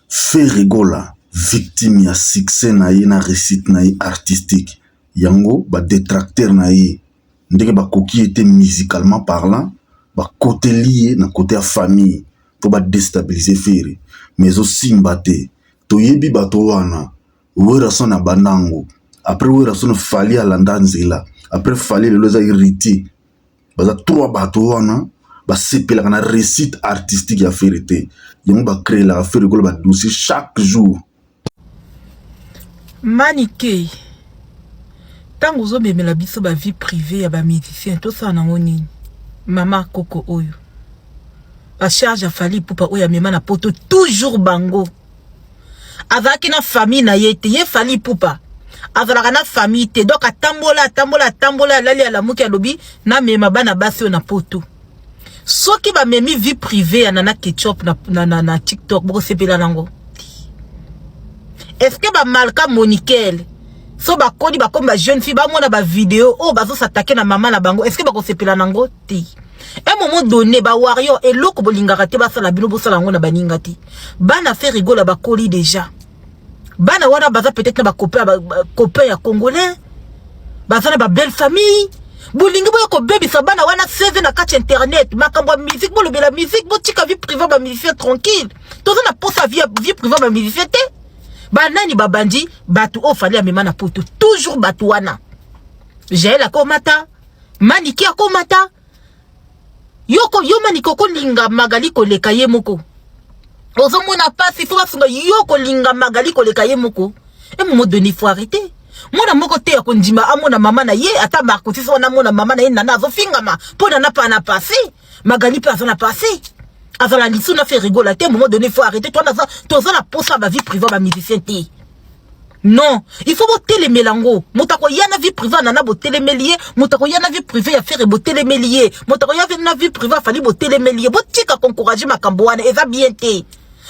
fait rigola victime ya succès na ye na réussite na ye artistique yango ba détracteur na ye ndenge ba koki était musicalement parlant ba côté lié na côté ya famille pour ba déstabiliser Ferry mais aussi mbate to yebi bato wana wera son na banango après wera son fali alanda nzela après fali le loza irrité baza trois bato wana ba sepela na réussite artistique ya Ferry te yango ba créer la Ferry ko ba dossier chaque jour. Maniké tango zo memela biso ba vie privée ya ba musicien to ça na ngoni mama koko oyo a charge a fali pupa oyo mema na poto toujours bango avec na famille na yete ye fali pupa azalaka na famille te donc atambola lali ala muki alobi na mema bana basi na poto soki ba memi vie privée ya nana ketchup na TikTok boko sepela nango. Est-ce que ba malka Monikel so ba kodi ba comme ba jeune fille ba mona ba vidéo oh ba zo s'attaquer na maman na bango est-ce que ba ko sepela nango ti un moment donné ba warrior et loko bolingaka te ba sala bilo bo sala ngo na baninga ti bana fait rigola ba koli déjà bana wana baza peut-être na ba copain ya congolais baza na ba belle famille bolingi bo ko baby sa bana wana 16 na kati internet makambo musique bo lobela musique bo tika vie privée ba musicien tranquille tozo na posa vie privée ba musicien te. Banani babandi batu o fali amema na poto toujours batu wana Jael akomata Maniki akomata yoko yo Maniko ko linga Magali ko leka ye moko ozo mona pasi fo basunga yoko linga Magali ko leka ye moko et moment donné faut arrêter mona moko te ya kondima amona mama na ye ata Marco si so na mona mama na ye nana zo fingama pona na pa na passé Magali pa na passé. Avant l'issue, on a fait rigoler. À un moment donné, il faut arrêter. Toi, tu as la pose à ma vie privée, ma musicien. Non, il faut botter les mélango. Motako yana vie privée, nana botter les méliers. Motako yana vie privée, à faire botter les méliers. Motako yana vie privée, fallait botter les méliers. Botika encourager ma cambouane, et ça bien té.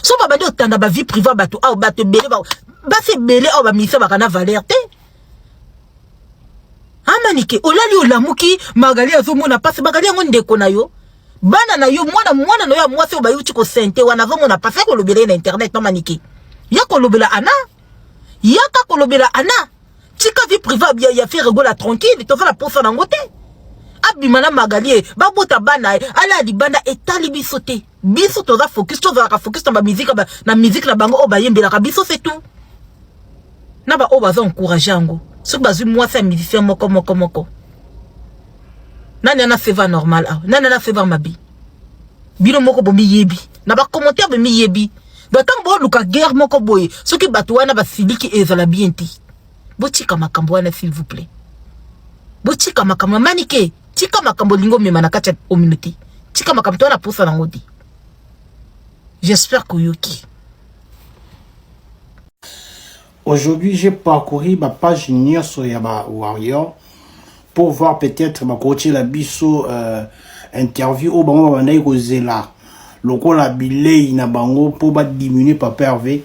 So ba bande otanda ba vie privée, ba tu ah ba te belé, ba se belé, ah ba misa ba kana valeur té. Ah Manike, olali olamuki, Magali azomona passe, Magali ngonde kona yo. Bana na yo mwana na yo mwasi obayuti ko sente wana vamo na pasa ko lobela na internet no Maniki ya ko lobela ana yaka ko lobela ana tika vie privée ya faire rigola tranquille to la posa na ngote abima na Magali babota bana ala di banda etali bisote biso to za focus na musique na bango obayembela ka biso c'est tout na ba obaza encourager ngo so bazui mwasi musicien moko nani ana seva normal ah nani ana seva mabi bino moko bo mi yebi na ba commentaire be mi yebi d'autant bo luka guerre moko boye soki batu wana ba siliki ezala bienti botika makambo wana s'il vous plaît botika makambo Manike tika makambo lingo mema na kati community tika makambo to na posa na ngodi j'espère que yoki. Aujourd'hui j'ai parcouru ma page sur Yaba Warrior pour voir peut-être ma coach la biso interview au bango bana ikozela loko la bilei na bango pour ba diminuer pa pervé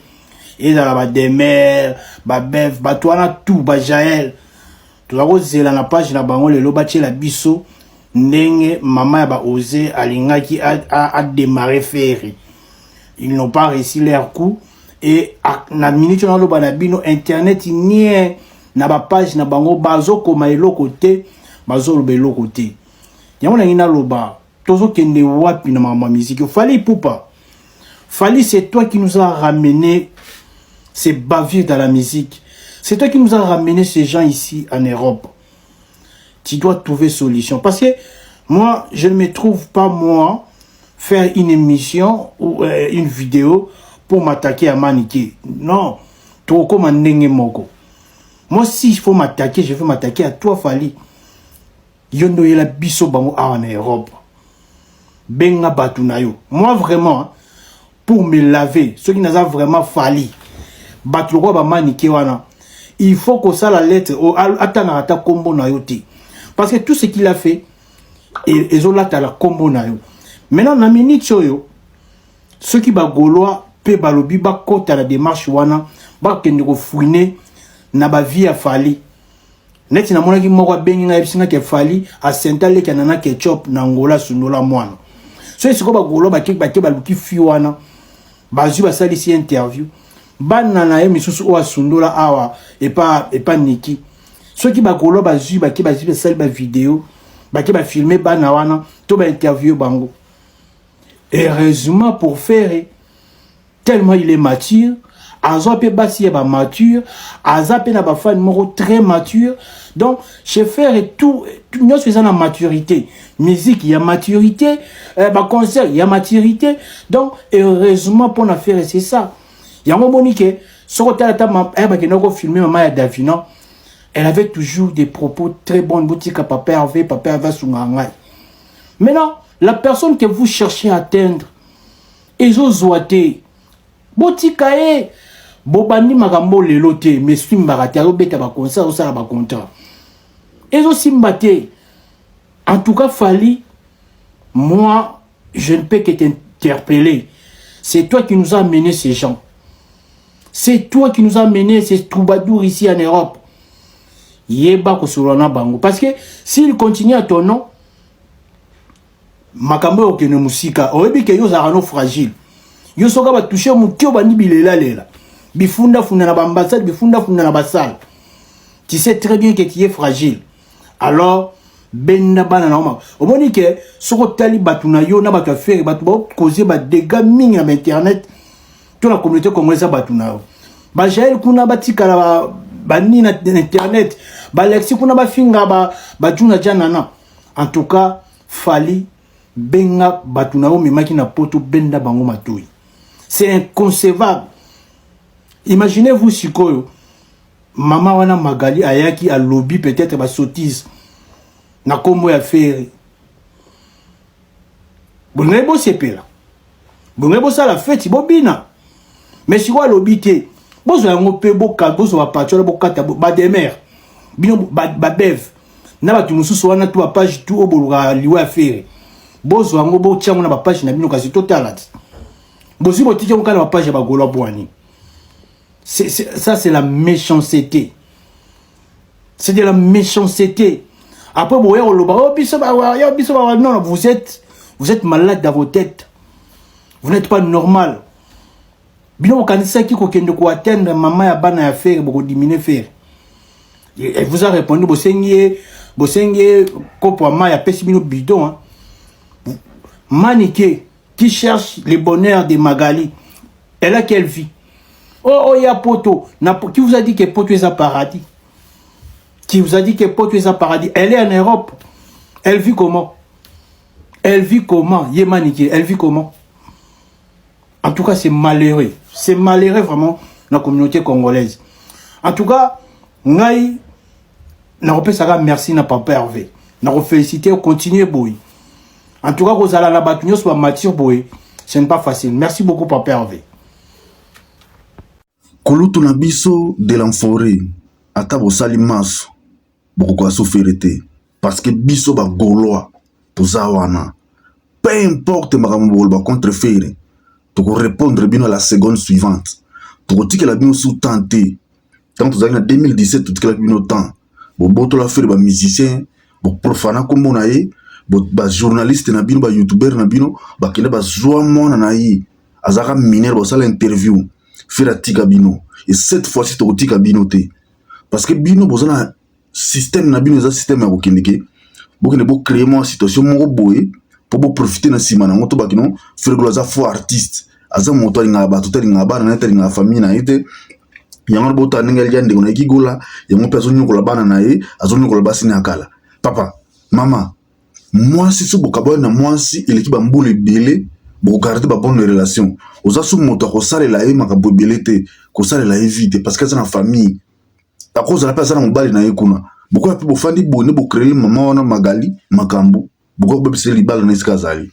et dans la demer ba bev ba toana tout ba Jael tout la kozela na page na bango le lobache la biso ndenge mama ba osé alingaki a démarrer Ferry ils n'ont pas réussi leur coup et na minute na lo bana bino internet nie na ba page na bango bazo koma eloko te bazo loba eloko te yango na ngina loba tozo kende wapi na mama musique fallait poupa fallait c'est toi qui nous a ramené ces bavures dans la musique c'est toi qui nous a ramené ces gens ici en Europe tu dois trouver solution parce que moi je ne me trouve pas moi faire une émission ou une vidéo pour m'attaquer à Manike non trop comme ndenge moko. Moi, si il faut m'attaquer, je veux m'attaquer à toi, Fali. Yondo yela biso bango en Europe. Benga batunayo. Moi, vraiment, pour me laver, ceux qui n'ont vraiment Fali, baturo ba Manike wana, il faut que ça la lettre, atana ata kombo na yo te. Parce que tout ce qu'il a fait, ils ont la kombo na yo. Maintenant, na minute yo, ceux qui ba gaulois, pe balobi ba kota la démarche wana, ba kende ko fouiner, na ba vie a Fali neti na mona ki moko bengi nga ebisinga ke Fali a sentale ke nana ketchup na ngola sunola mwana so isiko ba golo ba kek ba ke ba luki fi wana bazu basali si interview bana na ye misusu o asundola awa et pas Niki ceux qui bakolo bazu baki basali ba vidéo baki ba filmer bana wana to ba interview bango. Heureusement pour faire tellement il est mature, Azape Bassi est mature, Azape n'a pas fait numéro très mature. Donc, chez faire et tout, nous sommes en maturité. Musique, il y a maturité, concert, il y a maturité. Donc, heureusement pour nous faire, c'est ça. Il y a un moment que, ce que tu as filmé, maman Davina, elle avait toujours des propos très bons. Boutique papa Hervé Sungangai. Maintenant, la personne que vous cherchez à atteindre, ils ont zoité. Botika e bobani makambo lelo te mais simbakate obeta ba concert osala ba contrat ezo simbate. En tout cas Fally, moi je ne peux que t'interpeller. C'est toi qui nous as amené ces gens, c'est toi qui nous as amené ces troubadours ici en Europe. Yeba kosolana bango parce que s'il continue à ton nom makambo okene musika oyebi ke yo zarano fragile. Yo soka ba toucher mukio bani bilela lela. Bifunda funda na ambassade, bifunda funda na basal. Tu sais très bien que tu es fragile. Alors benda bana na oma. Omoni ke soko tali batuna yo na batu affaire batu ba causer ba dégâts mingi na internet. Toute la communauté congolaise batuna yo. Ba jael kuna batika la bani na internet. Ba lexi kuna ba finga ba juna janana. En tout cas, Fally benga batuna yo memaki na poto benda bango matoi. C'est inconcevable. Imaginez-vous si maman wana Magali ayaki a lobby peut-être ba sottise na kombo ya faire. Bonne bo sepela. Bonne bo ça la fête bobina. Mais si quoi lobby té, bozo yango pe boka bozo ba patcho bo kata ba demer. Bino ba bev. Na ba tumususu wana tu page tu oboluka liwa faire. Bozo yango bo tchango na ba page na bino kasi totalati. Ça c'est la méchanceté. C'est de la méchanceté. Après non, vous êtes malade dans vos têtes. Vous n'êtes pas normal. Bien quand ça qui ko atteindre maman ya bana ya faire beaucoup diminuer faire. Elle vous a répondu bosengie kopo ma ya pesi bino bidon. Maniqué qui cherche le bonheur de Magali. Elle a quelle vie? Oh, il y a Poto. Qui vous a dit que Poto est un paradis? Qui vous a dit que Poto est un paradis? Elle est en Europe. Elle vit comment? Elle vit comment? Yémaniké, elle vit comment? En tout cas, c'est malheureux. C'est malheureux vraiment dans la communauté congolaise. En tout cas, Ngai, merci na papa Hervé. N'a félicité, continuez boy. En tout cas, vous allez à la bataille, soit mature boy. Ce n'est pas facile. Merci beaucoup, papa Hervé. Kolutu na biso de l'enforé. Ata bo sali maso. Boko souffrité. Parce que biso ba goloa. Toza wana. Peu importe makambo ba contrefaire. Toko répondre bino à la seconde suivante. Toko tike la bino sous tenté. Tant toza na 2017 tike la bino temps. Bo boto la faire ba musicien. Bo profana kombo na ye. Ba journaliste na bino ba youtuber na bino ba kende ba joa mona na yi azaka mineur ba sala interview faire tika bino et cette fois-ci to tika bino te parce que bino bozana système na bino za système ya kokendeke bokende bo créer moi situation moko boye pour bo profiter na sima na ngoto ba kino faire gloza fo artiste aza moto alinga ba to telinga ba na telinga famille na ite yango bo ta ninga jande ko na kigola yango personne nyokola bana na ye azonyo kola basi na kala papa mama moi si ce bokabo na moi si l'équipe amboule belé bo garder ba bonne relation oza sou moto ko sale la e makabo belete ko sale la éviter parce que c'est na famille à cause de la personne on bali na ekuna boko pe bo fandi bonne bo créer maman wana Magali makambo boko be se libala na iskazali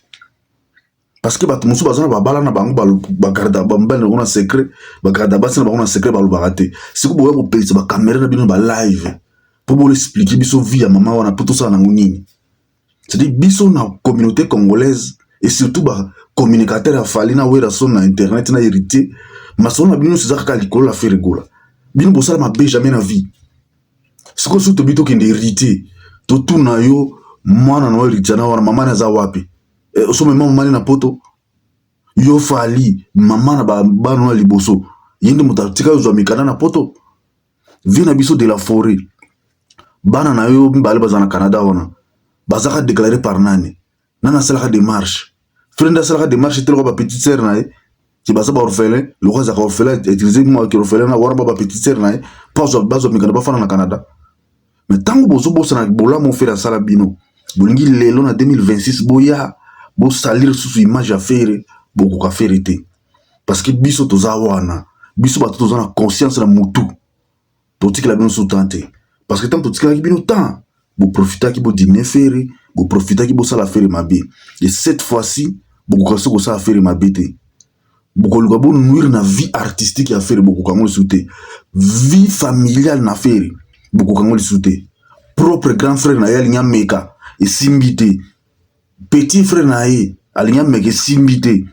parce que bato musu bazana ba bala na bango ba garda ba mbana on a secret ba garda ba sana ba on a secret ba lo baraté c'est ko bo bo pèse ba caméra na bino ba live pour bo expliquer biso vie ya maman wana pour tout ça na ngunini. C'est-à-dire biso na communauté congolaise et surtout ba communicateur a Fally na wera son na internet na hérité maso na bino c'est ça likolo la faire rigola bino bosala ma be jamais na vie ce que surtout bito kende hérité to tout na yo mwana na hérité na wana mama na za wapi so même maman na poto yo fali mama na bano na liboso yende mutatika yo mikana na poto vina biso de la forêt bana na yo mbale bazana Canada wana bazaka déclaré par nani nana salaka démarche frenda salaka démarche telo ba petite sœur na qui baza ba orphelin le roi zaka orphelin utiliser moi qui orphelin na wara ba petite sœur na pas bazo mikana ba fana na Canada mais tango bozo bosa na bola mon frère sala bino bolingi lelo na 2026 boya bo salir sous image à faire beaucoup ka faire été parce que biso toza wana biso ba toza na conscience na mutu to tikela bino sous tante parce que tant to tikela bino temps bo profiter ki bo dîner faire bo profiter ki bo sala faire mabe et cette fois-ci beaucoup ka sala faire mabe te beaucoup luka bo nuire na vie artistique ya faire beaucoup ka ngol souté vie familiale na faire beaucoup ka ngol souté propre grand frère na yali nyameka et simbité petit frère na ye alinya meke simbité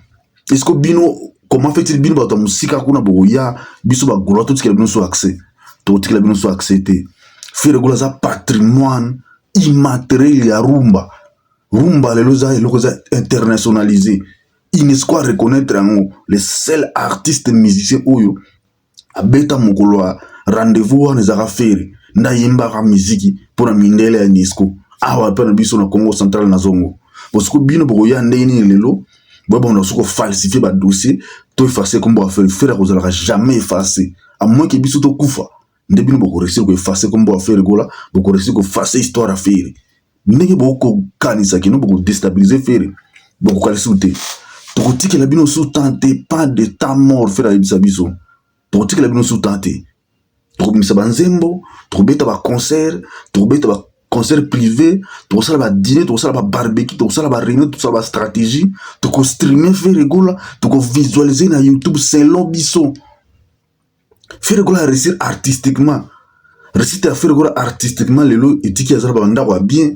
est-ce que bino comment fait-il bino ba musika kuna boya biso ba golo to tikela bino so accès to tikela bino so accepter faire gola za patrimoine immatériel ya rumba lelo za eloko za internationalisé UNESCO reconnaître les seuls artistes musiciens oyo abeta mokolo rendez-vous wana za faire nda yemba ka musique pour na mindele ya UNESCO awa pa na biso na Congo central na zongo parce que bino boya ndeni lelo bon on a falsifié ba dossier to effacer comme on va faire kozala jamais effacer à moins que biso to kufa ndebino boko réussir ko effacer comme on va faire gola boko réussir ko effacer histoire à faire ndenge boko kanisa kino boko déstabiliser faire boko kalisouté to kotiki la bino sous tenter pas de temps mort faire la biso to kotiki la bino sous tenter to komisa banzembo to beta ba concert to beta ba concert privé, tout ça va dîner, tout ça va barbecue, tout ça va réunion, tout ça va stratégie, tout ça streamer, faire rigola, tout ça visualiser na YouTube, c'est l'ambition. Faire rigola réussir artistiquement. Réussir à faire rigola artistiquement, les lots et tiki azara banda wa bien.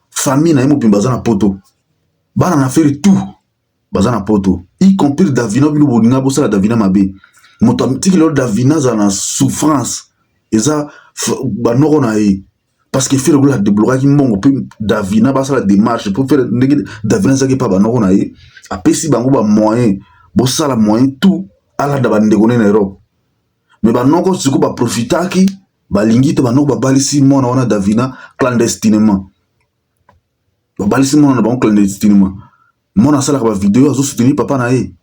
Famille na yemo pimbaza na poto. Bana na faire tout. Baza na poto. Y compris Davina, bino bolinga bosa la Davina mabe. Moto tiki lo Davina za na souffrance. Eza banoro na ye. Parce que faire la débloquer qui mongo peut Davina basa la démarche pour faire Davina ça qui pas banoko na ye après si bango ba moyen bo sala moyen tout ala da bandekone na Europe mais banoko siko ba profiter ki ba lingite banoko ba balisi mona wana Davina clandestinement ba balisi mona na bango clandestinement mona sala ba vidéo azo soutenir papa na ye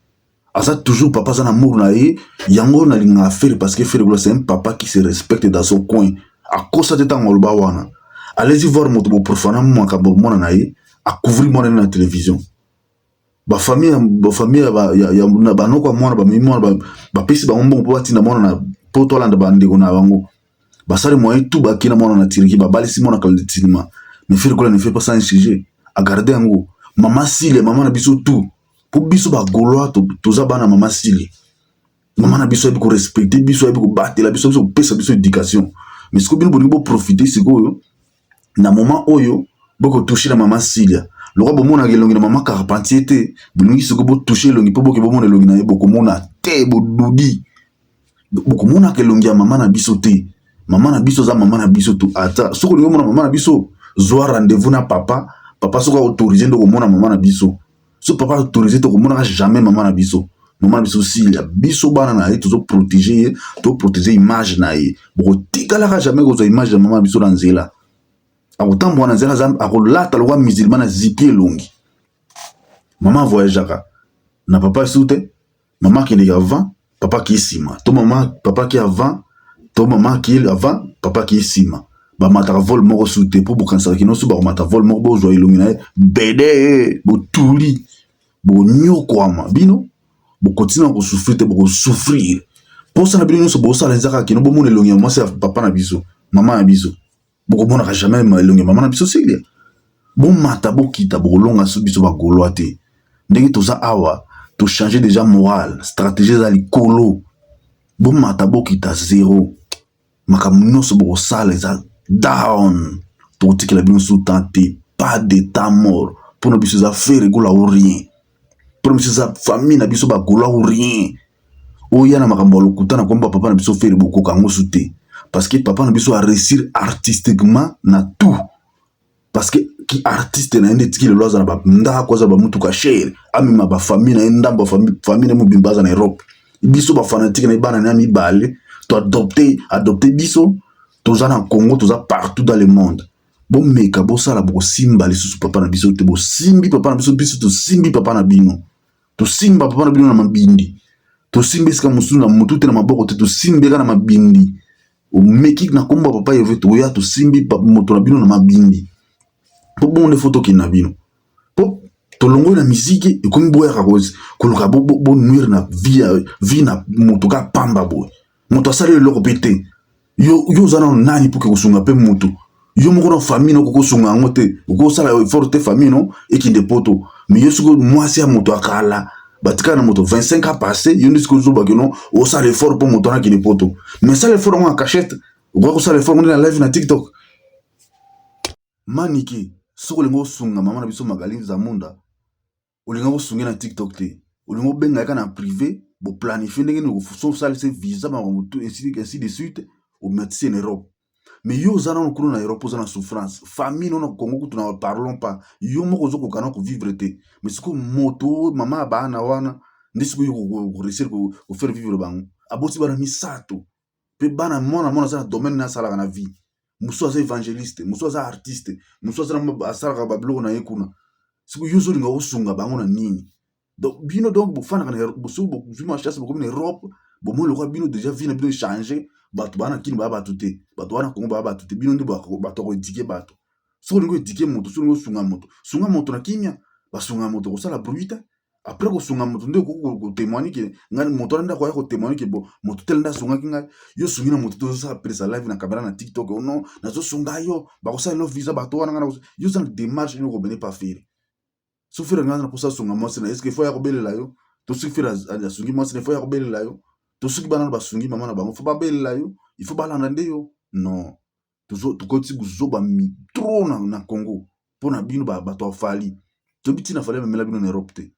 asa toujours papa za na amour na ye yango na linga faire parce que faire c'est un papa qui se respecte dans son coin à cause de temps ngolba wana allez-y voir moto bo profana mo ka bo mona na ye a couvrir mona na télévision ba famille ba ya na banoko mona ba mi mona ba pesi ba ngombo po batina mona na poto landa ba ndeko na bango ba sale moyen tout ba kina mona na tiriki ba balisi mona ka cinéma mais faire quoi ne fait pas ça un sujet à garder ngo mama sile mama na biso tout pour biso ba goloa to za bana mama sile mama na biso bi ko respecter biso bi ko battre la biso pesa biso éducation mais ce que bien bon profiter c'est que na moment oyo boko toucher la maman Silia le roi bomona gelongi na maman Carpentier te bulungi ce que bo toucher longi po boko bomona longi na boko mona te bo dudi boko mona gelongi ya maman na biso te maman na biso za maman na biso to ata ce que longi mona maman na biso zo rendez-vous na papa ce ko autoriser ndoko mona maman na biso ce papa autorisé to mona jamais maman na biso maman biso Silia biso bana na ye to protéger image na ye boko tikala jamais ko image de maman biso na nzela autant bon na nzela za akolata lwa musulman na zipier longi maman voyagera na papa soute maman qui est avant papa qui est sima to maman papa qui est avant to maman qui est avant papa qui est sima ba mata vol moko soute pour bokansa kino so ba mata vol moko bo joye longi na bede bo tuli bo nyokwama bino bo continue ko souffrir te bo souffrir pour ça na bino so bo sala nzaka kino bo mona longi moi c'est papa na biso maman na biso boko mona jamais longi maman na biso Silia bon mata bo kita bo longa so biso ba goloa te ndenge to za awa to changer déjà moral stratégie za likolo bon mata bo kita zéro makamuno so bo sala za down to tikela bino sous tenter pas de temps mort pour no biso za faire gola ou rien pour biso za famille na biso ba gola ou rien o yana makambo lokutana komba papa na biso faire beaucoup kango souté parce que papa na biso a réussir artistiquement na tout parce que ki artiste na ende tiki lelo aza na bandako aza bamutuka shere amema bafamille na ye ndambo famille mobimba aza na Europe biso bafanatike na ye bana na mibale to adopte biso toza na Congo toza partout dans le monde bomeka bosala bokosimba lisusu papa na biso te bosimbi papa na biso tosimbi papa na bino tosimba papa na bino na mabindi tosimbi esika mosusu na motu te na maboko te tosimbi eka na mabindi omeki na komba papa Hervé toya tosimbi moto na bino na mabindi po bonde foto ki na bino po tolongo na miziki ekomi boyaka koluka nuire na vie na moto ka pamba boy moto asali eloko pe te yo oza na nani po ke kosunga pe moto yo moko na famille no kokosunga yango te okosala effort te famille no ekinde poto mais yo siko mwasi ya moto akala batika na moto 25 ans passé yo ndi siko ozobaki no osala effort po moto anakinde poto mais sala effort yango en cachette okoki kosala effort ngo na live na TikTok maniki soko olingi osunga mama na biso Magali Zamunda olingi osunge na TikTok te olingi obenga yaka na privé boplanifie ndenge nini osalisa visa makambo tu ainsi de suite omatisi na Europe mais yo oza nano kuna na Europe oza na souffrance famille no na Congo kutu na parlons pas yo moko ozokoka na kovivre te mais siko moto mama abana wana nde siko yo koresir kofaire vivre bango abosi bana misato mpe bana mwana aza na domaine na asalaka na vie mosu aza évangéliste mosu aza artiste mosu asalaka babiloko na ye kuna siko yo ozolinga osunga bango na nini donc bino donc bofanaka na bosu bozwi machance bokomi na Europe bomoi lokwa bino déjà vie na bino échanger bato bana kini baya bato te bato wana Congo baya bato te bino nde bato akoedike bato soki olingi edike moto soki olingi osunga moto na kimia basunga moto kosala bruit te après kosunga moto nde okoki kotémoigne ke ngai moto wana nde akoya kotémoigne ke bo moto tele nde asungaki ngai yo osungi na moto te ozosala pelesa live na caméra na TikTok ono nazosunga yo bakosala elo visa bato wana ngai yo oza na démarche nini okobene pa faire soki fere ngai na mposa asunga mwasi na eske fo ya kobelela yo to soki fere asungi mwasi na fo ya kobelela yo to soki bana basungi mama na bango fo babelela yo il faut balanda nde yo non tokoti kozoba trop na Congo mpo na bino bato afali tobi ntina fali bamela bino na Europe te